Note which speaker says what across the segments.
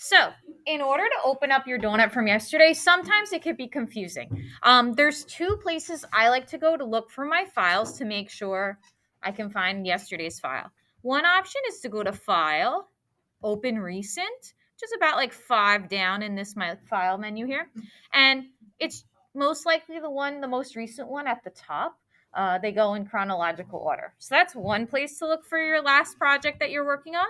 Speaker 1: So, in order to open up your donut from yesterday, sometimes it could be confusing. There's two places I like to go to look for my files to make sure I can find yesterday's file. One option is to go to File, Open Recent, just about like 5 down in this my file menu here, and it's most likely the most recent one at the top. They go in chronological order. So that's one place to look for your last project that you're working on.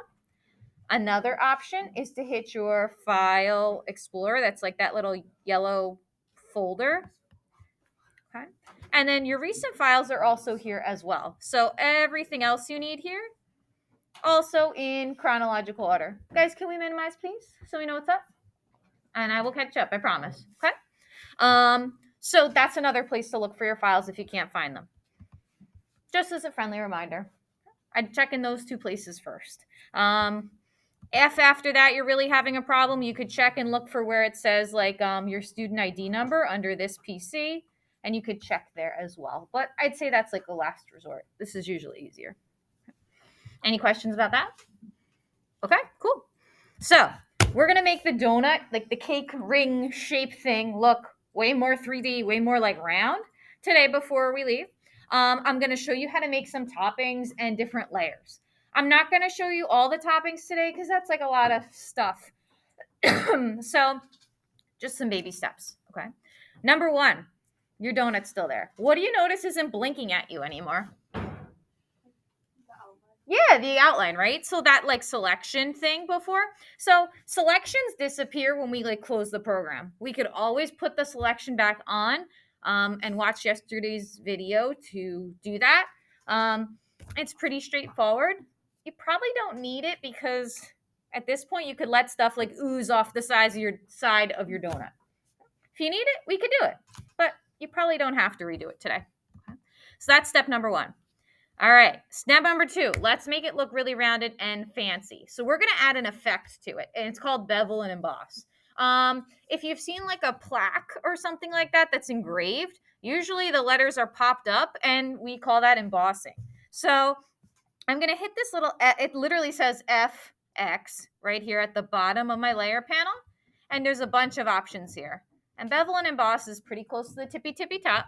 Speaker 1: Another option is to hit your File Explorer. That's like that little yellow folder. Okay. And then your recent files are also here as well. So everything else you need here, also in chronological order. Guys, can we minimize, please? So we know what's up? And I will catch up, I promise. Okay. So that's another place to look for your files if you can't find them. Just as a friendly reminder, I'd check in those two places first. If after that you're really having a problem, you could check and look for where it says like your student ID number under this PC, and you could check there as well. But I'd say that's like the last resort. This is usually easier. Any questions about that? Okay, cool. So we're gonna make the donut, like the cake ring shape thing, look way more 3D, way more like round today before we leave. I'm gonna show you how to make some toppings and different layers. I'm not gonna show you all the toppings today because that's like a lot of stuff. So just some baby steps, okay? Number one, your donut's still there. What do you notice isn't blinking at you anymore? Yeah, the outline, right? So that like selection thing before. So selections disappear when we like close the program. We could always put the selection back on and watch yesterday's video to do that. It's pretty straightforward. You probably don't need it because at this point you could let stuff like ooze off the size of your side of your donut. If you need it, we could do it, but you probably don't have to redo it today. Okay? So that's step number one. All right, step number two, let's make it look really rounded and fancy. So we're gonna add an effect to it, and it's called Bevel and Emboss. If you've seen like a plaque or something like that that's engraved, usually the letters are popped up, and we call that embossing. So I'm gonna hit this little, it literally says FX right here at the bottom of my layer panel, and there's a bunch of options here. And Bevel and Emboss is pretty close to the tippy top.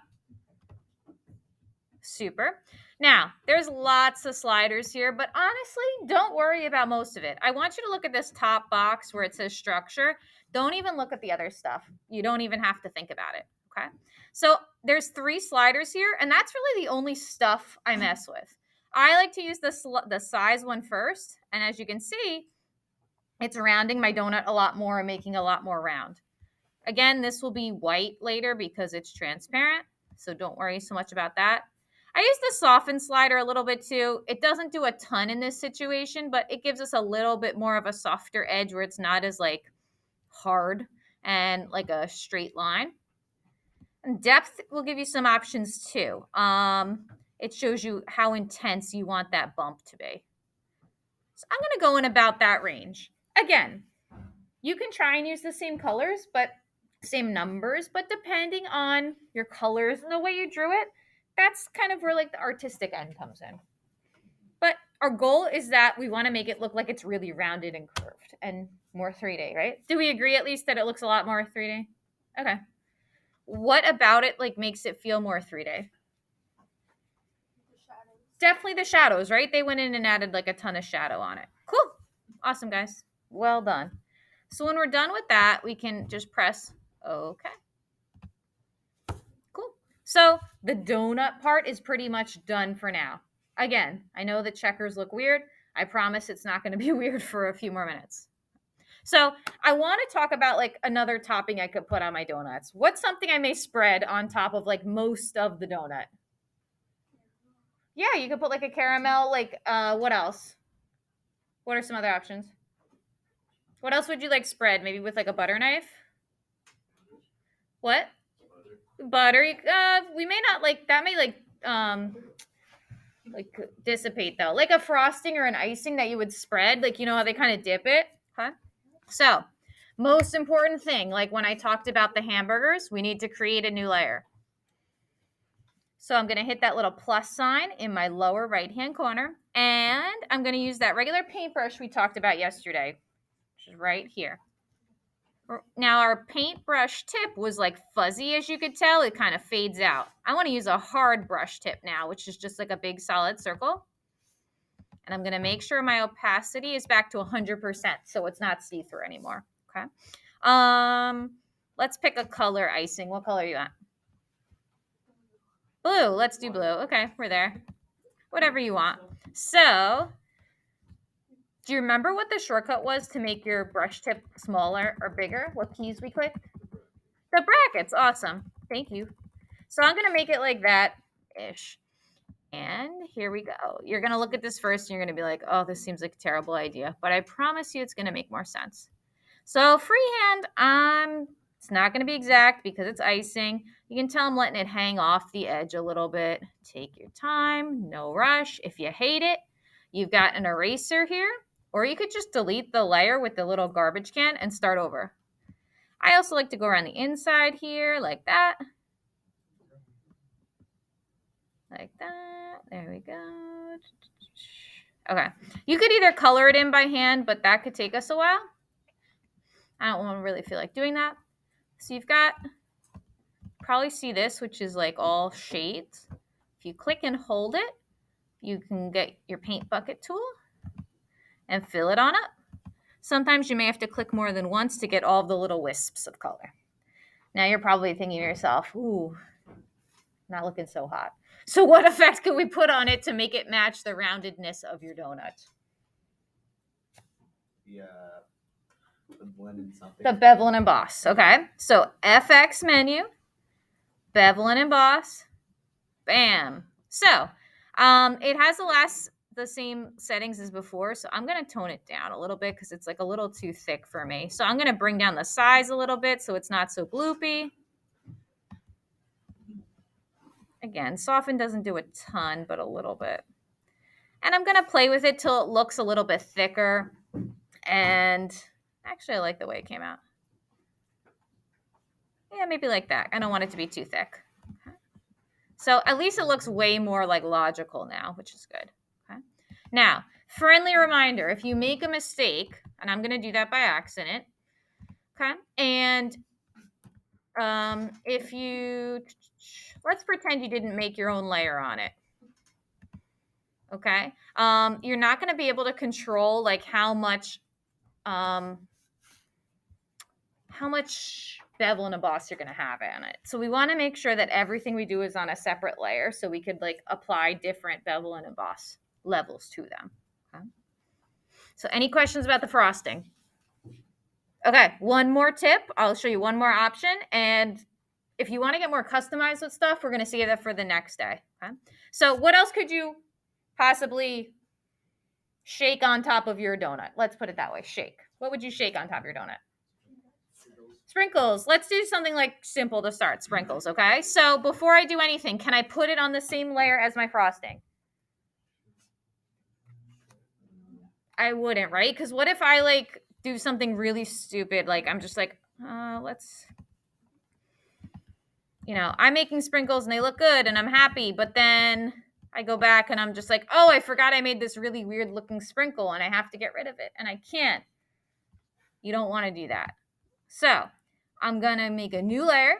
Speaker 1: Super. Now, there's lots of sliders here, but honestly, don't worry about most of it. I want you to look at this top box where it says structure. Don't even look at the other stuff. You don't even have to think about it, okay? So there's 3 sliders here, and that's really the only stuff I mess with. I like to use the size one first, and as you can see, it's rounding my donut a lot more and making a lot more round. Again, this will be white later because it's transparent, so don't worry so much about that. I use the soften slider a little bit too. It doesn't do a ton in this situation, but it gives us a little bit more of a softer edge where it's not as like hard and like a straight line. And depth will give you some options too. It shows you how intense you want that bump to be. So I'm going to go in about that range. Again, you can try and use the same colors, but same numbers, but depending on your colors and the way you drew it, that's kind of where like the artistic end comes in. But our goal is that we want to make it look like it's really rounded and curved and more 3D, right? Do we agree at least that it looks a lot more 3D? Okay. What about it like makes it feel more 3D? Definitely the shadows, right? They went in and added like a ton of shadow on it. Cool. Awesome, guys. Well done. So when we're done with that, we can just press OK. Cool. So the donut part is pretty much done for now. Again, I know the checkers look weird. I promise it's not going to be weird for a few more minutes. So I want to talk about like another topping I could put on my donuts. What's something I may spread on top of like most of the donut? Yeah, you could put like a caramel, like what else? What are some other options? What else would you like spread? Maybe with like a butter knife? What? Butter. We may not like that. May like dissipate though, like a frosting or an icing that you would spread. Like you know how they kind of dip it, huh? So, most important thing, like when I talked about the hamburgers, we need to create a new layer. So I'm going to hit that little plus sign in my lower right-hand corner, and I'm going to use that regular paintbrush we talked about yesterday, which is right here. Now our paintbrush tip was like fuzzy, as you could tell. It kind of fades out. I want to use a hard brush tip now, which is just like a big solid circle. And I'm going to make sure my opacity is back to 100% so it's not see-through anymore. Okay. Let's pick a color icing. What color you want? Blue. Let's do blue. Okay, we're there. Whatever you want. So, do you remember what the shortcut was to make your brush tip smaller or bigger? What keys we clicked? The brackets. Awesome. Thank you. So I'm going to make it like that-ish. And here we go. You're going to look at this first and you're going to be like, oh, this seems like a terrible idea. But I promise you it's going to make more sense. So freehand, it's not going to be exact because it's icing. You can tell I'm letting it hang off the edge a little bit. Take your time, no rush. If you hate it, you've got an eraser here, or you could just delete the layer with the little garbage can and start over. I also like to go around the inside here like that. Like that. There we go. Okay. You could either color it in by hand, but that could take us a while. I don't want to really feel like doing that. So you've got, probably see this, which is like all shades. If you click and hold it, you can get your paint bucket tool and fill it on up. Sometimes you may have to click more than once to get all the little wisps of color. Now you're probably thinking to yourself, ooh, not looking so hot. So what effect can we put on it to make it match the roundedness of your donut?
Speaker 2: The blend and something.
Speaker 1: The bevel and emboss. Okay. So FX menu, bevel and emboss, bam. So it has the same settings as before. So I'm going to tone it down a little bit because it's like a little too thick for me. So I'm going to bring down the size a little bit so it's not so gloopy. Again, soften doesn't do a ton, but a little bit. And I'm going to play with it till it looks a little bit thicker. And actually, I like the way it came out. Yeah, maybe like that. I don't want it to be too thick. Okay. So at least it looks way more like logical now, which is good. Okay. Now, friendly reminder, if you make a mistake, and I'm going to do that by accident, okay, and if you, let's pretend you didn't make your own layer on it, okay, you're not going to be able to control like how much bevel and emboss you're going to have on it. So we want to make sure that everything we do is on a separate layer so we could like apply different bevel and emboss levels to them. Okay. So any questions about the frosting? Okay, one more tip. I'll show you one more option. And if you want to get more customized with stuff, we're going to save that for the next day. Okay. So what else could you possibly shake on top of your donut? Let's put it that way. Shake. What would you shake on top of your donut? Sprinkles. Let's do something like simple to start. Sprinkles, okay? So before I do anything, can I put it on the same layer as my frosting? I wouldn't, right? Because what if I like do something really stupid? Like I'm just like, let's, I'm making sprinkles and they look good and I'm happy. But then I go back and I'm just like, oh, I forgot I made this really weird looking sprinkle and I have to get rid of it. And I can't. You don't want to do that. So I'm going to make a new layer.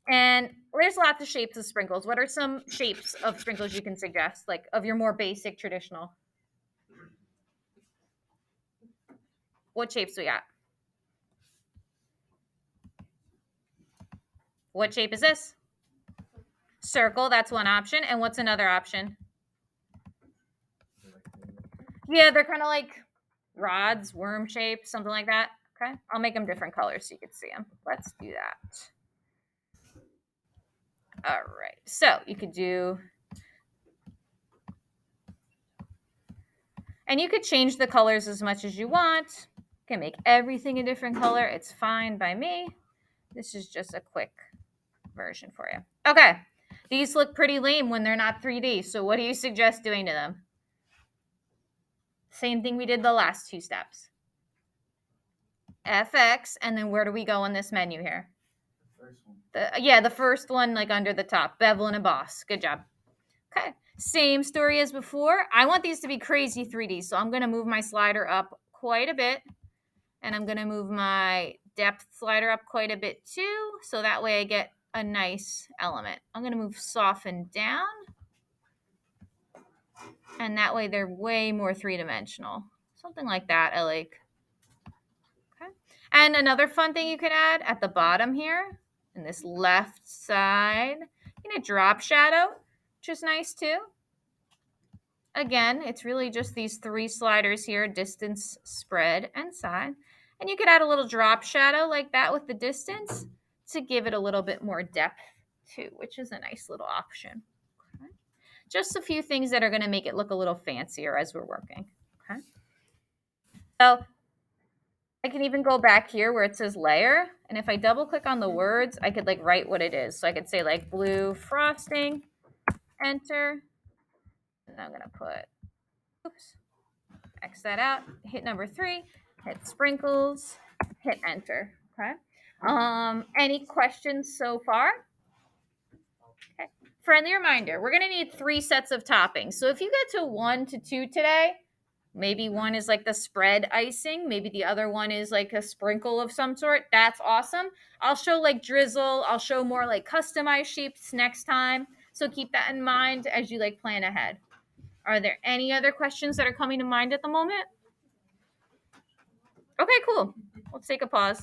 Speaker 1: And there's lots of shapes of sprinkles. What are some shapes of sprinkles you can suggest, like of your more basic traditional? What shapes we got? What shape is this? Circle, that's one option. And what's another option? Yeah, they're kind of like rods, worm shape, something like that. Okay, I'll make them different colors so you can see them. Let's do that. All right, so you could do, and you could change the colors as much as you want. You can make everything a different color. It's fine by me. This is just a quick version for you. Okay, these look pretty lame when they're not 3D. So what do you suggest doing to them? Same thing we did the last two steps. FX, and then where do we go on this menu here? The first one, like under the top, bevel and emboss. Good job. Okay, same story as before. I want these to be crazy 3D, so I'm going to move my slider up quite a bit. And I'm gonna move my depth slider up quite a bit too, so that way I get a nice element. I'm gonna move soften down, and that way they're way more three-dimensional. Something like that I like. Okay. And another fun thing you can add at the bottom here, in this left side, you can drop shadow, which is nice too. Again, it's really just these three sliders here, distance, spread, and side. And you could add a little drop shadow like that with the distance to give it a little bit more depth too, which is a nice little option. Okay. Just a few things that are going to make it look a little fancier as we're working. Okay. So I can even go back here where it says layer. And if I double click on the words, I could like write what it is. So I could say like blue frosting, enter. And I'm going to put, oops, X that out, hit number 3, hit sprinkles, hit enter. Okay. Any questions so far? Okay. Friendly reminder, we're gonna need 3 sets of toppings. So if you get to 1 to 2 today, maybe one is like the spread icing, maybe the other one is like a sprinkle of some sort. That's awesome. I'll show like drizzle, I'll show more like customized shapes next time. So keep that in mind as you like plan ahead. Are there any other questions that are coming to mind at the moment? Okay, cool. Let's take a pause.